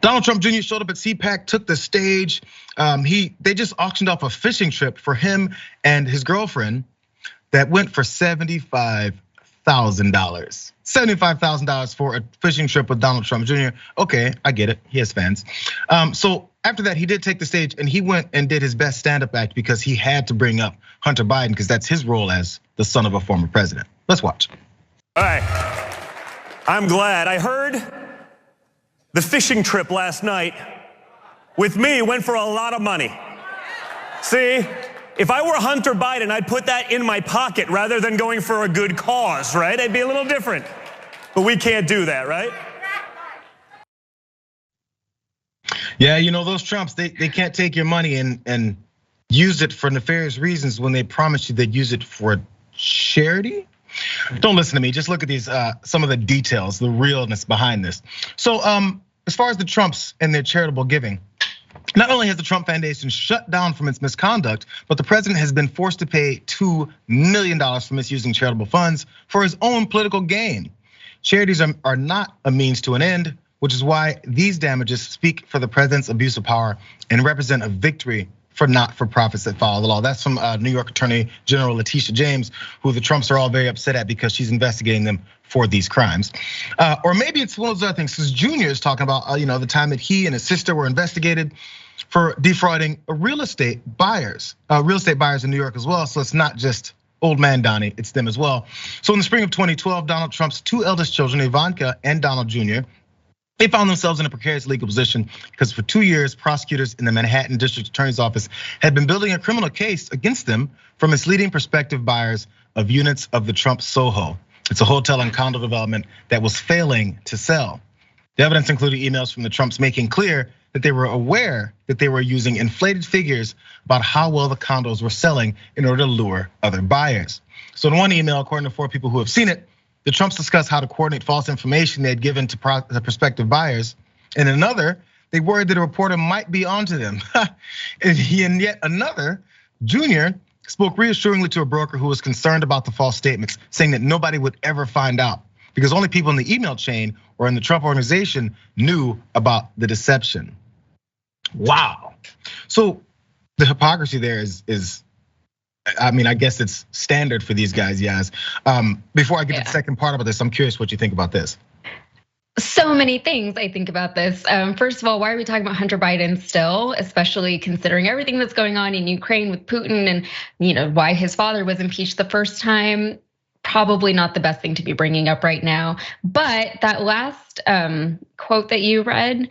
Donald Trump Jr. showed up at CPAC, took the stage. They just auctioned off a fishing trip for him and his girlfriend that went for $75,000. $75,000 for a fishing trip with Donald Trump Jr. Okay, I get it. He has fans. So after that, he did take the stage and he went and did his best stand-up act because he had to bring up Hunter Biden because that's his role as the son of a former president. Let's watch. All right, I'm glad. I heard the fishing trip last night with me went for a lot of money. See, if I were Hunter Biden, I'd put that in my pocket rather than going for a good cause, right? It'd be a little different. But we can't do that, right? Yeah, you know, those Trumps, they can't take your money and use it for nefarious reasons when they promise you they'd use it for charity. Don't listen to me, just look at these, some of the details, the realness behind this. So as far as the Trumps and their charitable giving, not only has the Trump Foundation shut down from its misconduct, but the president has been forced to pay $2 million for misusing charitable funds for his own political gain. Charities are not a means to an end, which is why these damages speak for the president's abuse of power and represent a victory for not-for-profits that follow the law. That's from New York Attorney General Letitia James, who the Trumps are all very upset at because she's investigating them for these crimes. Or maybe it's one of those other things, because Junior is talking about the time that he and his sister were investigated for defrauding real estate buyers in New York as well. So it's not just old man Donnie, it's them as well. So in the spring of 2012, Donald Trump's two eldest children, Ivanka and Donald Jr., they found themselves in a precarious legal position because for 2 years, prosecutors in the Manhattan District Attorney's Office had been building a criminal case against them for misleading prospective buyers of units of the Trump Soho. It's a hotel and condo development that was failing to sell. The evidence included emails from the Trumps making clear that they were aware that they were using inflated figures about how well the condos were selling in order to lure other buyers. So in one email, according to 4 people who have seen it, the Trumps discussed how to coordinate false information they had given to prospective buyers. In another, they worried that a reporter might be onto them. And yet another, Junior, spoke reassuringly to a broker who was concerned about the false statements, saying that nobody would ever find out because only people in the email chain or in the Trump organization knew about the deception. Wow. So the hypocrisy there is, I mean, I guess it's standard for these guys, yes. Before I get to the second part about this, I'm curious what you think about this. So many things I think about this. First of all, why are we talking about Hunter Biden still, especially considering everything that's going on in Ukraine with Putin and why his father was impeached the first time? Probably not the best thing to be bringing up right now. But that last quote that you read,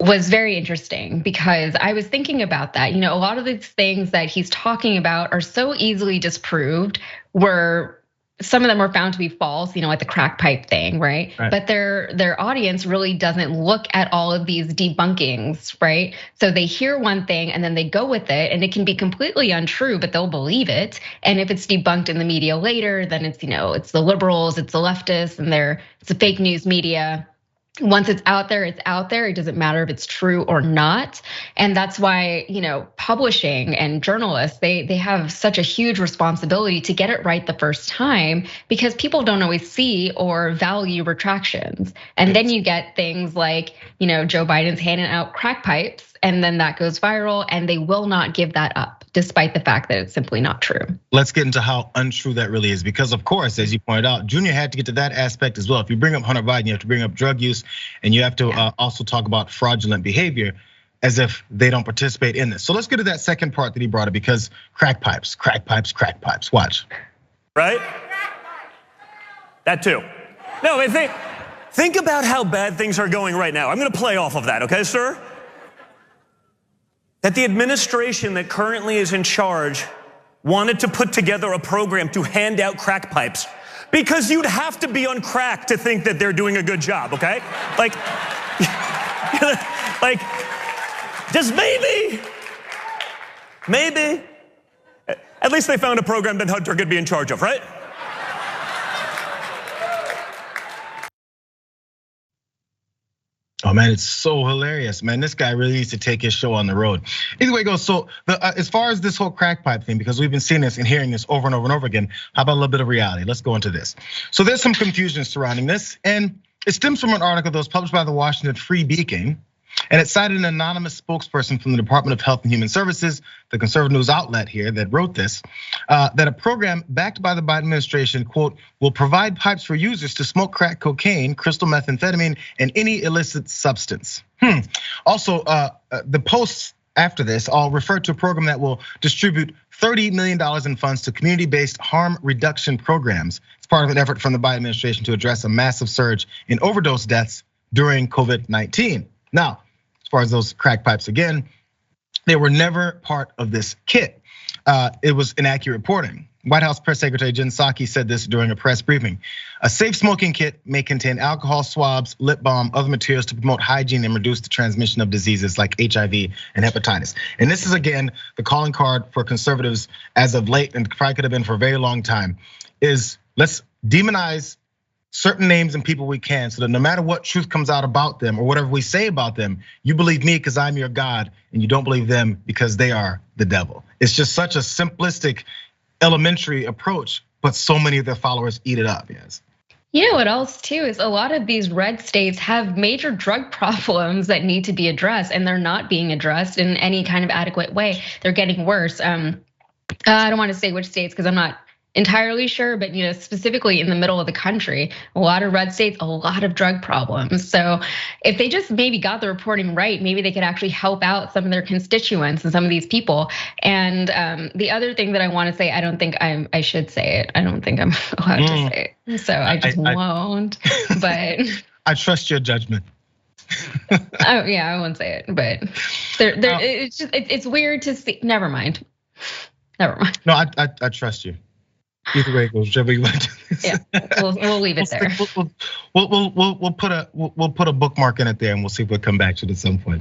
was very interesting because I was thinking about that. A lot of these things that he's talking about are so easily disproved, where some of them were found to be false, like the crack pipe thing, right? But their audience really doesn't look at all of these debunkings, right? So they hear one thing and then they go with it, and it can be completely untrue, but they'll believe it. And if it's debunked in the media later, then it's it's the liberals, it's the leftists, and it's a fake news media. Once it's out there, it's out there. It doesn't matter if it's true or not. And that's why, publishing and journalists, they have such a huge responsibility to get it right the first time, because people don't always see or value retractions. And then you get things like, Joe Biden's handing out crack pipes, and then that goes viral, and they will not give that up, despite the fact that it's simply not true. Let's get into how untrue that really is, because of course, as you pointed out, Junior had to get to that aspect as well. If you bring up Hunter Biden, you have to bring up drug use, and you have to also talk about fraudulent behavior as if they don't participate in this. So let's get to that second part that he brought up, because crack pipes, watch. Right? That too. No, think about how bad things are going right now. I'm gonna play off of that, okay, sir? That the administration that currently is in charge wanted to put together a program to hand out crack pipes, because you'd have to be on crack to think that they're doing a good job, okay? Like just maybe. At least they found a program that Hunter could be in charge of, right? Oh man, it's so hilarious, man. This guy really needs to take his show on the road. Either way it goes, so as far as this whole crack pipe thing, because we've been seeing this and hearing this over and over and over again, how about a little bit of reality? Let's go into this. So there's some confusion surrounding this, and It stems from an article that was published by the Washington Free Beacon, and it cited an anonymous spokesperson from the Department of Health and Human Services, the conservative news outlet here that wrote this, that a program backed by the Biden administration, quote, will provide pipes for users to smoke crack cocaine, crystal methamphetamine, and any illicit substance. Also, the posts after this all refer to a program that will distribute $30 million in funds to community-based harm reduction programs. It's part of an effort from the Biden administration to address a massive surge in overdose deaths during COVID-19. Now, as far as those crack pipes, again, they were never part of this kit. It was inaccurate reporting. White House Press Secretary Jen Psaki said this during a press briefing. A safe smoking kit may contain alcohol, swabs, lip balm, other materials to promote hygiene and reduce the transmission of diseases like HIV and hepatitis. And this is, again, the calling card for conservatives as of late, and probably could have been for a very long time, is let's demonize certain names and people we can, so that no matter what truth comes out about them or whatever we say about them, you believe me because I'm your God, and you don't believe them because they are the devil. It's just such a simplistic, elementary approach, but so many of their followers eat it up. Yes. You know what else too is a lot of these red states have major drug problems that need to be addressed, and they're not being addressed in any kind of adequate way. They're getting worse. I don't want to say which states because I'm not entirely sure, but specifically in the middle of the country, a lot of red states, a lot of drug problems. So if they just maybe got the reporting right, maybe they could actually help out some of their constituents and some of these people. And the other thing that I want to say, I don't think I should say it. I don't think I'm allowed to say it, so I just won't. But I trust your judgment. Oh yeah, I won't say it, but it's weird to see. Never mind. No, I trust you. Either way it goes, whichever you want to do. Yeah, we'll leave it there. We'll put a bookmark in it there, and we'll see if we'll come back to it at some point.